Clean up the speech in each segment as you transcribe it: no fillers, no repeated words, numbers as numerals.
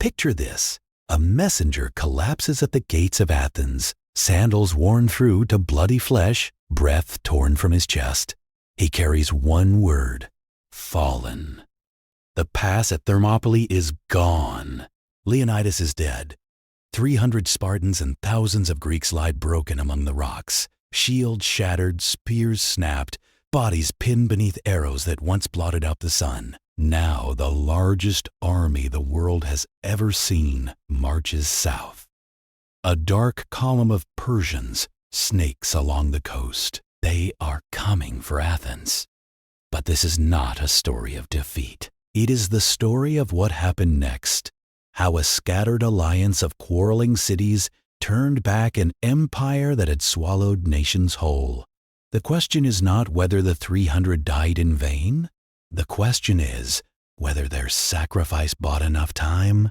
Picture this. A messenger collapses at the gates of Athens, sandals worn through to bloody flesh, breath torn from his chest. He carries one word: fallen. The pass at Thermopylae is gone. Leonidas is dead. 300 Spartans and thousands of Greeks lie broken among the rocks, shields shattered, spears snapped, bodies pinned beneath arrows that once blotted out the sun. Now the largest army the world has ever seen marches south. A dark column of Persians snakes along the coast. They are coming for Athens. But this is not a story of defeat. It is the story of what happened next. How a scattered alliance of quarreling cities turned back an empire that had swallowed nations whole. The question is not whether the 300 died in vain. The question is whether their sacrifice bought enough time.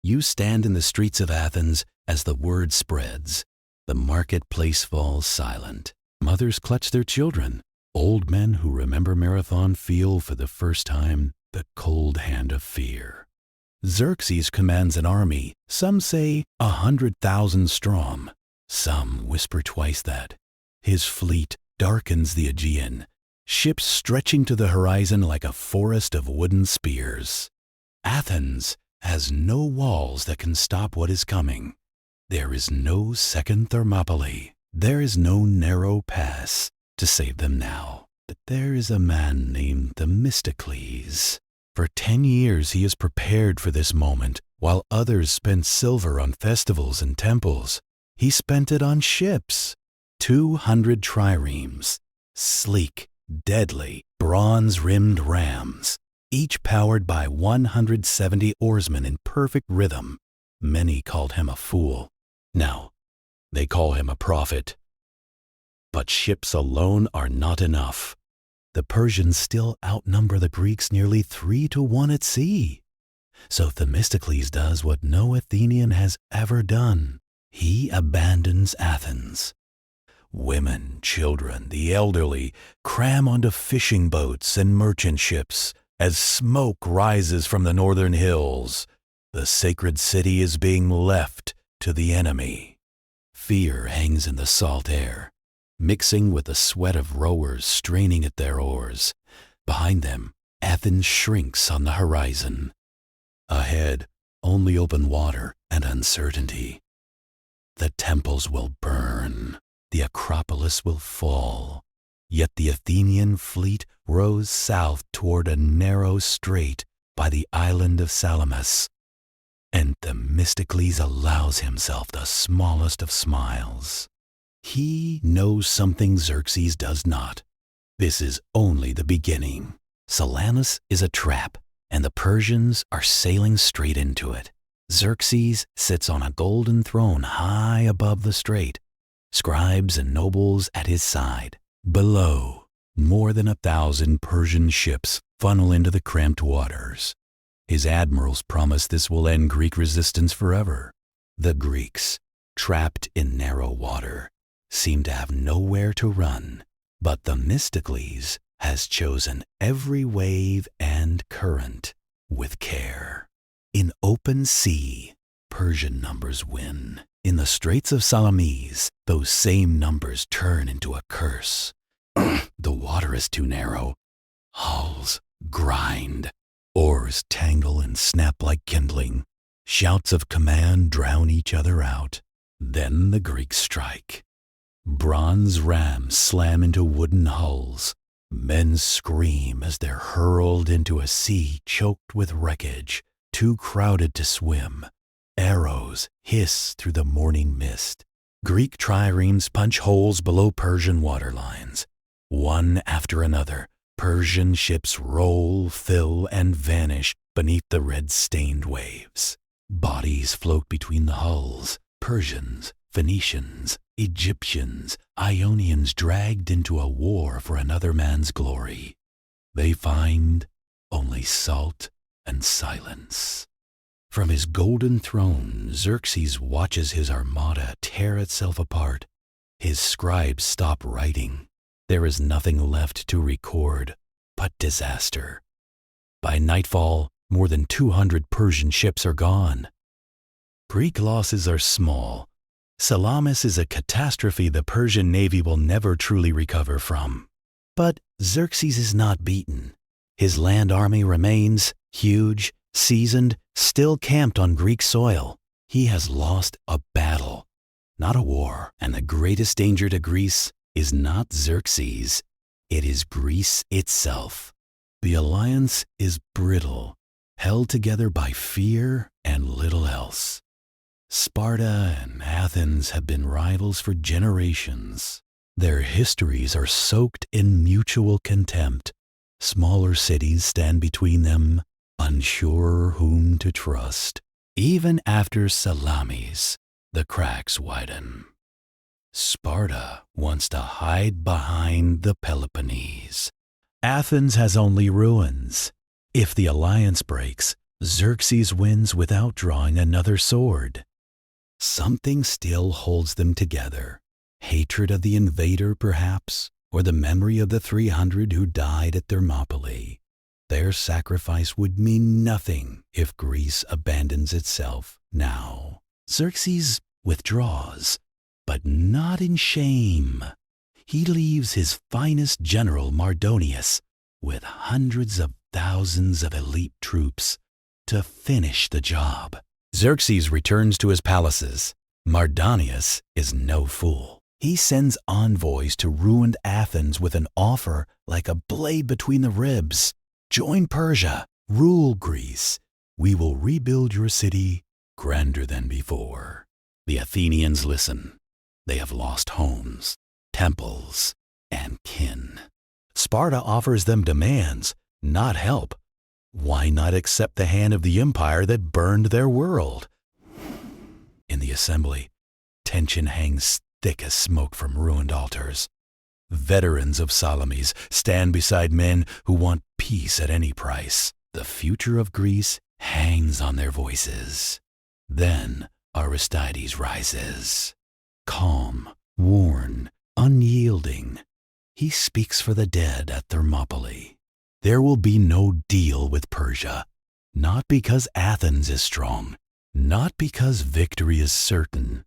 You stand in the streets of Athens as the word spreads. The marketplace falls silent. Mothers clutch their children. Old men who remember Marathon feel for the first time the cold hand of fear. Xerxes commands an army, some say 100,000 strong. Some whisper twice that. His fleet darkens the Aegean, ships stretching to the horizon like a forest of wooden spears. Athens has no walls that can stop what is coming. There is no second Thermopylae. There is no narrow pass to save them now. But there is a man named Themistocles. For 10 years he has prepared for this moment, while others spent silver on festivals and temples. He spent it on ships. 200 triremes, sleek, deadly, bronze-rimmed rams, each powered by 170 oarsmen in perfect rhythm. Many called him a fool. Now, they call him a prophet. But ships alone are not enough. The Persians still outnumber the Greeks nearly 3 to 1 at sea. So Themistocles does what no Athenian has ever done. He abandons Athens. Women, children, the elderly cram onto fishing boats and merchant ships as smoke rises from the northern hills. The sacred city is being left to the enemy. Fear hangs in the salt air, mixing with the sweat of rowers straining at their oars. Behind them, Athens shrinks on the horizon. Ahead, only open water and uncertainty. The temples will burn. The Acropolis will fall. Yet the Athenian fleet rows south toward a narrow strait by the island of Salamis. And Themistocles allows himself the smallest of smiles. He knows something Xerxes does not. This is only the beginning. Salamis is a trap, and the Persians are sailing straight into it. Xerxes sits on a golden throne high above the strait, scribes and nobles at his side. Below, more than 1,000 Persian ships funnel into the cramped waters. His admirals promise this will end Greek resistance forever. The Greeks, trapped in narrow water, seem to have nowhere to run. But Themistocles has chosen every wave and current with care. In open sea, Persian numbers win. In the Straits of Salamis, those same numbers turn into a curse. The water is too narrow. Hulls grind. Oars tangle and snap like kindling. Shouts of command drown each other out. Then the Greeks strike. Bronze rams slam into wooden hulls. Men scream as they're hurled into a sea choked with wreckage, too crowded to swim. Arrows hiss through the morning mist. Greek triremes punch holes below Persian waterlines. One after another, Persian ships roll, fill, and vanish beneath the red-stained waves. Bodies float between the hulls. Persians, Phoenicians, Egyptians, Ionians dragged into a war for another man's glory. They find only salt and silence. From his golden throne, Xerxes watches his armada tear itself apart. His scribes stop writing. There is nothing left to record but disaster. By nightfall, More than 200 Persian ships are gone. Greek losses are small. Salamis is a catastrophe the Persian navy will never truly recover from. But Xerxes is not beaten. His land army remains huge, seasoned, still camped on Greek soil. He has lost a battle, not a war. And the greatest danger to Greece is not Xerxes. It is Greece itself. The alliance is brittle, held together by fear and little else. Sparta and Athens have been rivals for generations. Their histories are soaked in mutual contempt. Smaller cities stand between them, unsure whom to trust. Even after Salamis, the cracks widen. Sparta wants to hide behind the Peloponnese. Athens has only ruins. If the alliance breaks, Xerxes wins without drawing another sword. Something still holds them together. Hatred of the invader, perhaps, or the memory of the 300 who died at Thermopylae. Their sacrifice would mean nothing if Greece abandons itself now. Xerxes withdraws, but not in shame. He leaves his finest general Mardonius with hundreds of thousands of elite troops to finish the job. Xerxes returns to his palaces. Mardonius is no fool. He sends envoys to ruined Athens with an offer like a blade between the ribs. Join Persia, rule Greece. We will rebuild your city grander than before. The Athenians listen. They have lost homes, temples, and kin. Sparta offers them demands, not help. Why not accept the hand of the empire that burned their world? In the assembly, tension hangs thick as smoke from ruined altars. Veterans of Salamis stand beside men who want peace at any price. The future of Greece hangs on their voices. Then Aristides rises. Calm, worn, unyielding. He speaks for the dead at Thermopylae. There will be no deal with Persia, not because Athens is strong, not because victory is certain,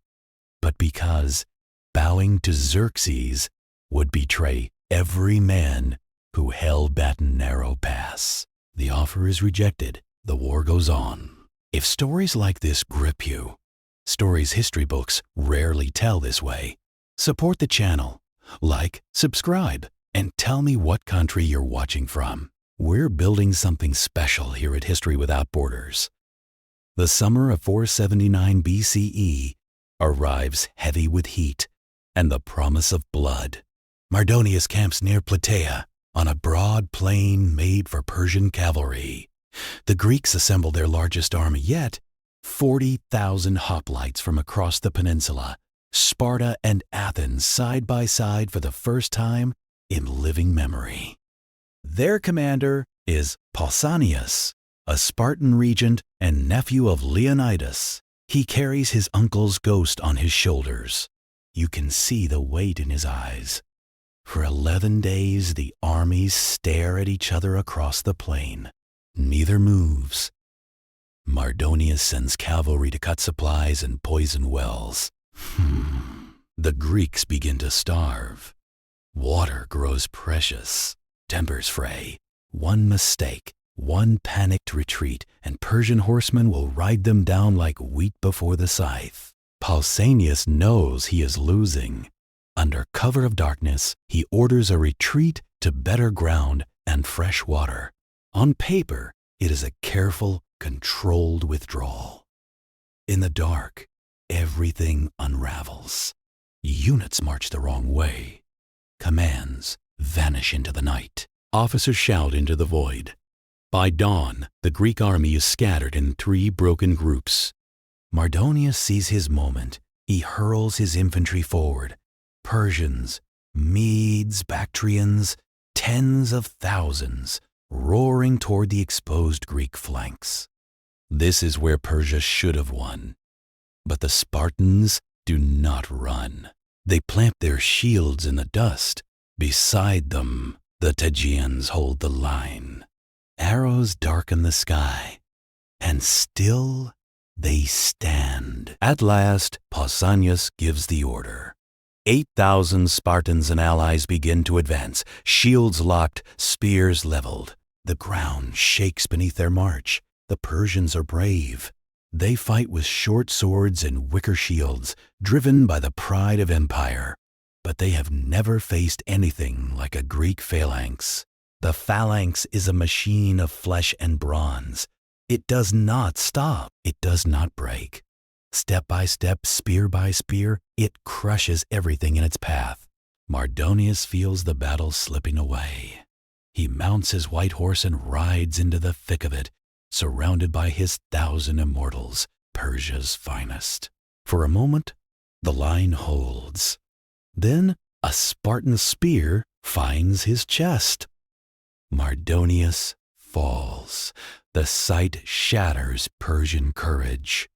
but because bowing to Xerxes would betray every man who held that narrow pass. The offer is rejected. The war goes on. If stories like this grip you, stories history books rarely tell this way, support the channel, like, subscribe, and tell me what country you're watching from. We're building something special here at History Without Borders. The summer of 479 BCE arrives heavy with heat and the promise of blood. Mardonius camps near Plataea on a broad plain made for Persian cavalry. The Greeks assemble their largest army yet, 40,000 hoplites from across the peninsula, Sparta and Athens side by side for the first time in living memory. Their commander is Pausanias, a Spartan regent and nephew of Leonidas. He carries his uncle's ghost on his shoulders. You can see the weight in his eyes. For 11 days the armies stare at each other across the plain. Neither moves. Mardonius sends cavalry to cut supplies and poison wells. The Greeks begin to starve. Water grows precious. Tempers fray. One mistake, one panicked retreat, and Persian horsemen will ride them down like wheat before the scythe. Pausanias knows he is losing. Under cover of darkness, he orders a retreat to better ground and fresh water. On paper, it is a careful, controlled withdrawal. In the dark, everything unravels. Units march the wrong way. Commands vanish into the night. Officers shout into the void. By dawn, the Greek army is scattered in 3 broken groups. Mardonius sees his moment. He hurls his infantry forward. Persians, Medes, Bactrians, tens of thousands, roaring toward the exposed Greek flanks. This is where Persia should have won. But the Spartans do not run. They plant their shields in the dust. Beside them, the Tegeans hold the line. Arrows darken the sky. and still they stand. At last, Pausanias gives the order. 8,000 Spartans and allies begin to advance, shields locked, spears leveled. The ground shakes beneath their march. The Persians are brave. They fight with short swords and wicker shields, driven by the pride of empire. But they have never faced anything like a Greek phalanx. The phalanx is a machine of flesh and bronze. It does not stop. It does not break. Step by step, spear by spear, it crushes everything in its path. Mardonius feels the battle slipping away. He mounts his white horse and rides into the thick of it, surrounded by his 1,000 immortals, Persia's finest. For a moment, the line holds. Then a Spartan spear finds his chest. Mardonius falls. The sight shatters Persian courage.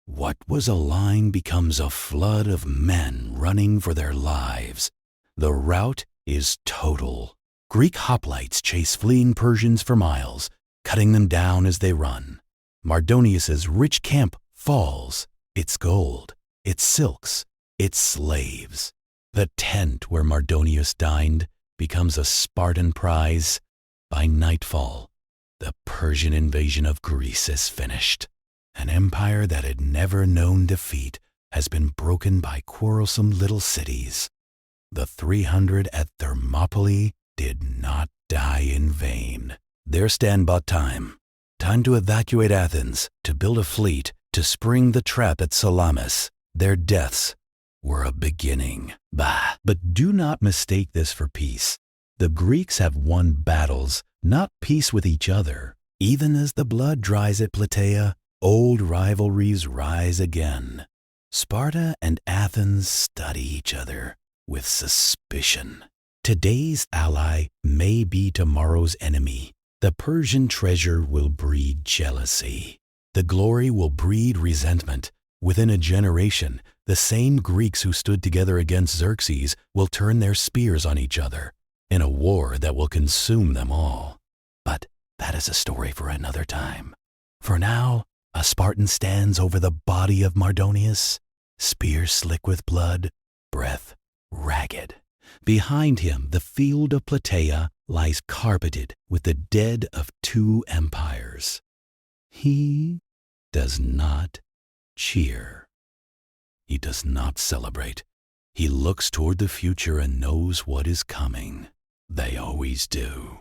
What was a line becomes a flood of men running for their lives. The rout is total. Greek hoplites chase fleeing Persians for miles, cutting them down as they run. Mardonius's rich camp falls. Its gold, its silks, its slaves. The tent where Mardonius dined becomes a Spartan prize. By nightfall, the Persian invasion of Greece is finished. An empire that had never known defeat has been broken by quarrelsome little cities. The 300 at Thermopylae did not die in vain. Their stand bought time. Time to evacuate Athens, to build a fleet, to spring the trap at Salamis. Their deaths were a beginning. Bah! But do not mistake this for peace. The Greeks have won battles, not peace with each other. Even as the blood dries at Plataea, old rivalries rise again. Sparta and Athens study each other with suspicion. Today's ally may be tomorrow's enemy. The Persian treasure will breed jealousy. The glory will breed resentment. Within a generation, the same Greeks who stood together against Xerxes will turn their spears on each other in a war that will consume them all. But that is a story for another time. For now, a Spartan stands over the body of Mardonius, spear slick with blood, breath ragged. Behind him, the field of Plataea lies carpeted with the dead of 2 empires. He does not cheer. He does not celebrate. He looks toward the future and knows what is coming. They always do.